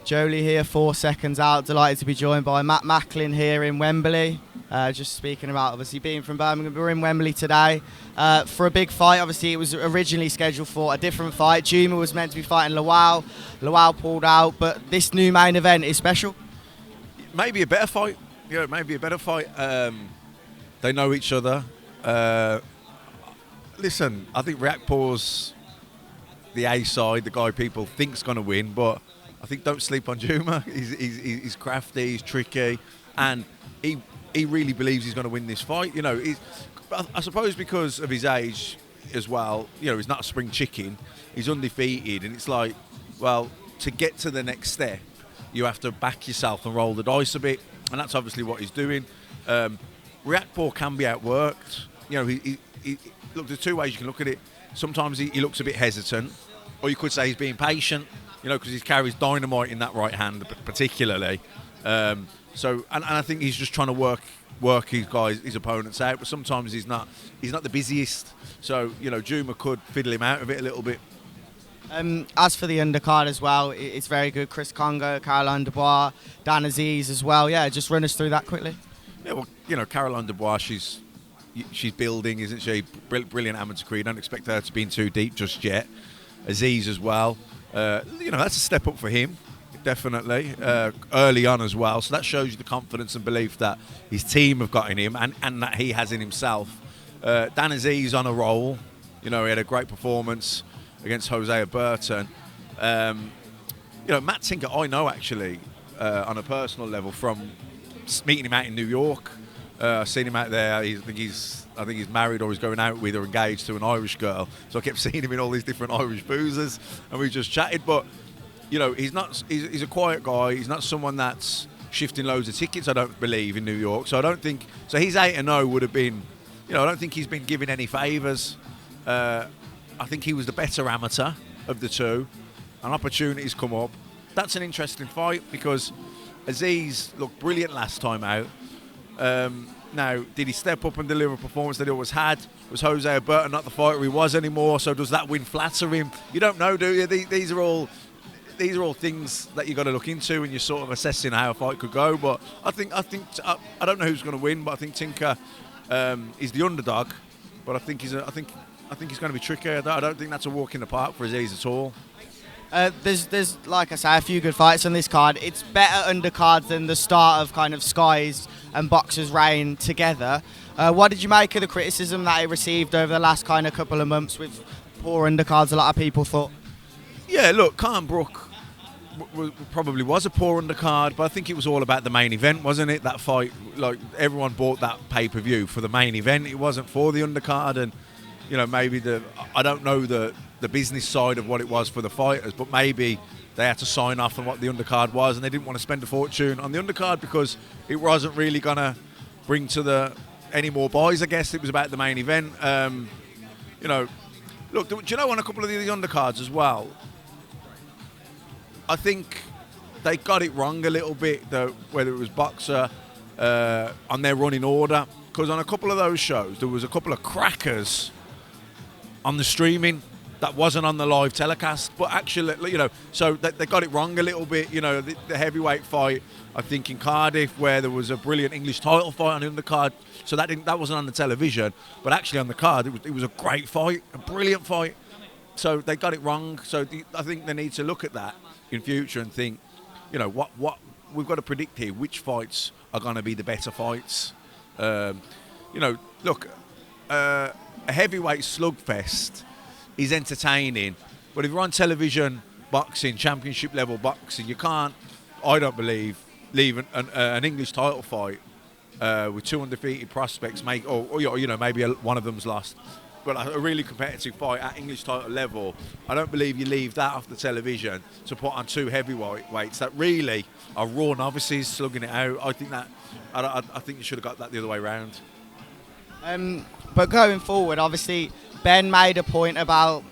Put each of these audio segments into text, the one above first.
Joe Leigh here, 4 seconds out. Delighted to be joined by Macklin here in Wembley. Just speaking about obviously being from Birmingham, we're in Wembley today for a big fight. Obviously, it was originally scheduled for a different fight. Jumah was meant to be fighting Lawal. Lawal pulled out, but this new main event is special. Maybe a better fight. Yeah, maybe a better fight. They know each other. Listen, I think Riakporhe's the A side, the guy people think's going to win, but I think don't sleep on Jumah. He's crafty, he's tricky, and he really believes he's going to win this fight. You know, I suppose because of his age as well. You know, he's not a spring chicken. He's undefeated, and it's like, well, to get to the next step, you have to back yourself and roll the dice a bit, and that's obviously what he's doing. Riakporhe can be outworked. You know, look, there's two ways you can look at it. Sometimes he looks a bit hesitant, or you could say he's being patient. You know, because he carries dynamite in that right hand, particularly. And I think he's just trying to work his opponents out. But sometimes he's not the busiest. So you know, Jumah could fiddle him out of it a little bit. As for the undercard as well, it's very good. Chris Congo, Caroline Dubois, Dan Aziz as well. Yeah, just run us through that quickly. Yeah, well, you know, Caroline Dubois, she's building, isn't she? Brilliant amateur career. Don't expect her to be in too deep just yet. Aziz as well. You know, that's a step up for him, definitely, early on as well. So that shows you the confidence and belief that his team have got in him and that he has in himself. Dan Aziz on a roll. You know, he had a great performance against Hosea Burton. You know, Matt Tinker, I know actually, on a personal level from meeting him out in New York. I've seen him out there. I think he's married or he's going out with or engaged to an Irish girl. So I kept seeing him in all these different Irish boozers, and we just chatted. But you know, he's a quiet guy. He's not someone that's shifting loads of tickets, I don't believe, in New York. So I don't think so. His 8-0 would have been, you know, I don't think he's been given any favours. I think he was the better amateur of the two, and opportunities come up. That's an interesting fight because Aziz looked brilliant last time out. Now, did he step up and deliver a performance that he always had? Was Hosea Burton not the fighter he was anymore? So does that win flatter him? You don't know, do you? These are all things that you got to look into when you're sort of assessing how a fight could go. But I don't know who's going to win, but I think Tinker is the underdog. But I think he's going to be tricky. I don't think that's a walk in the park for Aziz at all. There's like I say, a few good fights on this card. It's better undercards than the start of kind of Sky's and BOXXER's reign together. What did you make of the criticism that it received over the last kind of couple of months with poor undercards? A lot of people thought. Yeah, look, Khan Brook probably was a poor undercard, but I think it was all about the main event, wasn't it? That fight, like everyone bought that pay-per-view for the main event. It wasn't for the undercard, and you know, maybe I don't know the business side of what it was for the fighters, but maybe they had to sign off on what the undercard was, and they didn't want to spend a fortune on the undercard because it wasn't really going to bring to any more buys. I guess it was about the main event. You know, look, do you know on a couple of the undercards as well? I think they got it wrong a little bit, whether it was BOXXER on their running order, because on a couple of those shows there was a couple of crackers on the streaming that wasn't on the live telecast, but actually, you know, so they got it wrong a little bit. You know, the heavyweight fight, I think in Cardiff, where there was a brilliant English title fight on the undercard, so that wasn't on the television, but actually on the card, it was a great fight, a brilliant fight. So they got it wrong. So I think they need to look at that in future and think, you know, what we've got to predict here, which fights are going to be the better fights. You know, look, a heavyweight slugfest is entertaining, but if you're on television boxing, championship level boxing, you can't, I don't believe, leave an English title fight with two undefeated prospects, or you know, maybe one of them's lost, but a really competitive fight at English title level. I don't believe you leave that off the television to put on two heavyweights that really are raw novices slugging it out. I think you should have got that the other way around. But going forward, obviously, Ben made a point about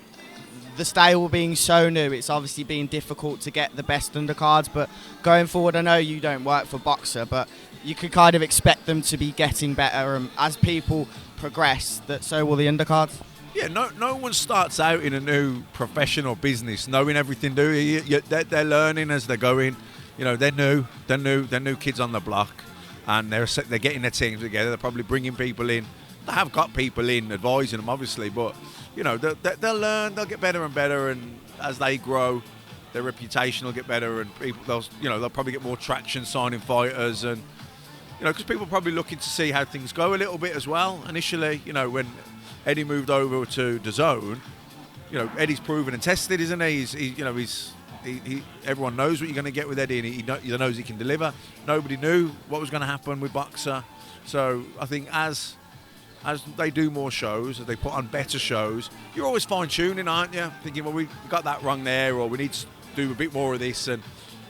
the stable being so new. It's obviously been difficult to get the best undercards, but going forward, I know you don't work for BOXXER, but you could kind of expect them to be getting better as people progress, that so will the undercards. Yeah, no one starts out in a new professional business knowing everything, do you? They're learning as they're going. You know, they're new kids on the block, and they're getting their teams together. They're probably bringing people in. They have got people in advising them, obviously, but you know, they'll learn, they'll get better and better, and as they grow, their reputation will get better, and people, they'll probably get more traction signing fighters, and you know, because people are probably looking to see how things go a little bit as well. Initially, you know, when Eddie moved over to the zone, you know, Eddie's proven and tested, isn't he? Everyone knows what you're going to get with Eddie, and he knows he can deliver. Nobody knew what was going to happen with BOXXER, so I think as they do more shows, as they put on better shows, you're always fine-tuning, aren't you? Thinking, well, we got that wrong there, or we need to do a bit more of this, and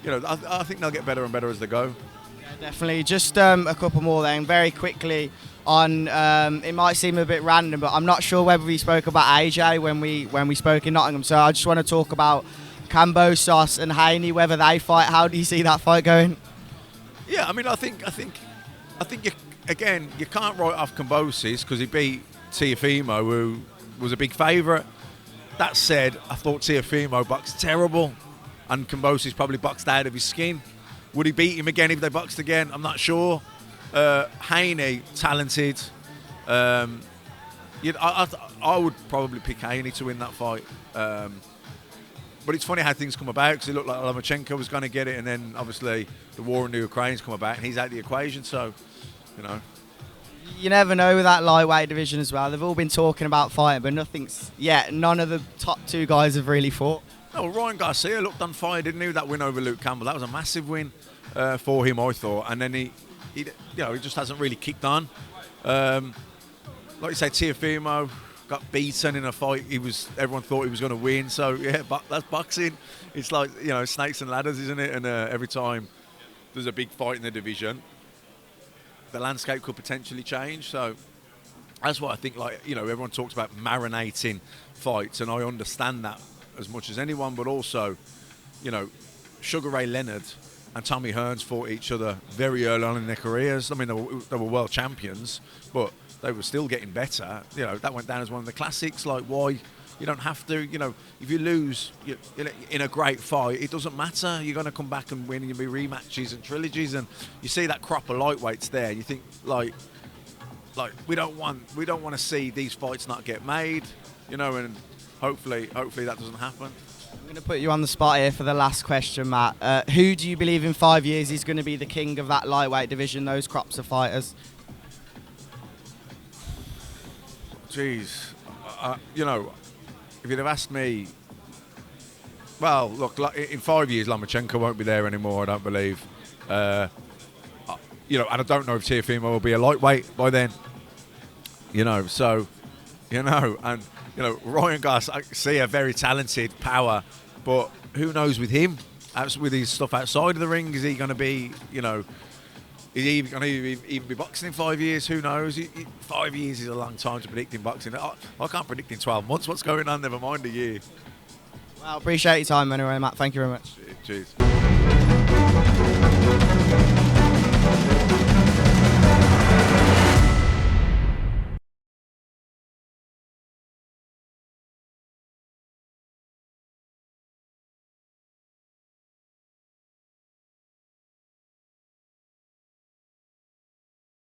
you know, I think they'll get better and better as they go. Definitely. Just a couple more then, very quickly on. It might seem a bit random, but I'm not sure whether we spoke about AJ when we spoke in Nottingham. So I just want to talk about Cambo, Sauce, and Hany, whether they fight. How do you see that fight going? Yeah, I mean, I think you can't write off Cambosis because he beat Teofimo, who was a big favourite. That said, I thought Teofimo boxed terrible, and Cambosis probably boxed out of his skin. Would he beat him again if they boxed again? I'm not sure. Hany, talented. I would probably pick Hany to win that fight. But it's funny how things come about, because it looked like Lomachenko was going to get it, and then obviously the war in the Ukraine's come about, and he's out of the equation. So, you know. You never know with that lightweight division as well. They've all been talking about fighting, but none of the top two guys have really fought. No, Ryan Garcia looked on fire, didn't he, with that win over Luke Campbell? That was a massive win for him, I thought. And then he just hasn't really kicked on. Like you say, Teofimo got beaten in a fight. Everyone thought he was going to win. So yeah, that's boxing. It's like, you know, snakes and ladders, isn't it? And every time there's a big fight in the division, the landscape could potentially change. So that's what I think. Like, you know, everyone talks about marinating fights, and I understand that as much as anyone, but also, you know, Sugar Ray Leonard and Tommy Hearns fought each other very early on in their careers. I mean, they were world champions, but they were still getting better. You know, that went down as one of the classics. Like, why? You don't have to, you know, if you lose in a great fight, it doesn't matter. You're going to come back and win, and you'll be rematches and trilogies, and you see that crop of lightweights there, and you think, like we don't want to see these fights not get made, you know, and hopefully that doesn't happen. I'm going to put you on the spot here for the last question, Matt. Who do you believe in 5 years is going to be the king of that lightweight division, those crops of fighters? Jeez. You know, if you'd have asked me, well, look, in 5 years, Lomachenko won't be there anymore, I don't believe. You know, and I don't know if Teofimo will be a lightweight by then. You know, so, you know, and you know, Ryan Garcia, very talented, power, but who knows with him? With his stuff outside of the ring, is he going to be, you know, is he going to even be boxing in 5 years? Who knows? 5 years is a long time to predict in boxing. I can't predict in 12 months what's going on, never mind a year. Well, appreciate your time anyway, Matt. Thank you very much. Cheers.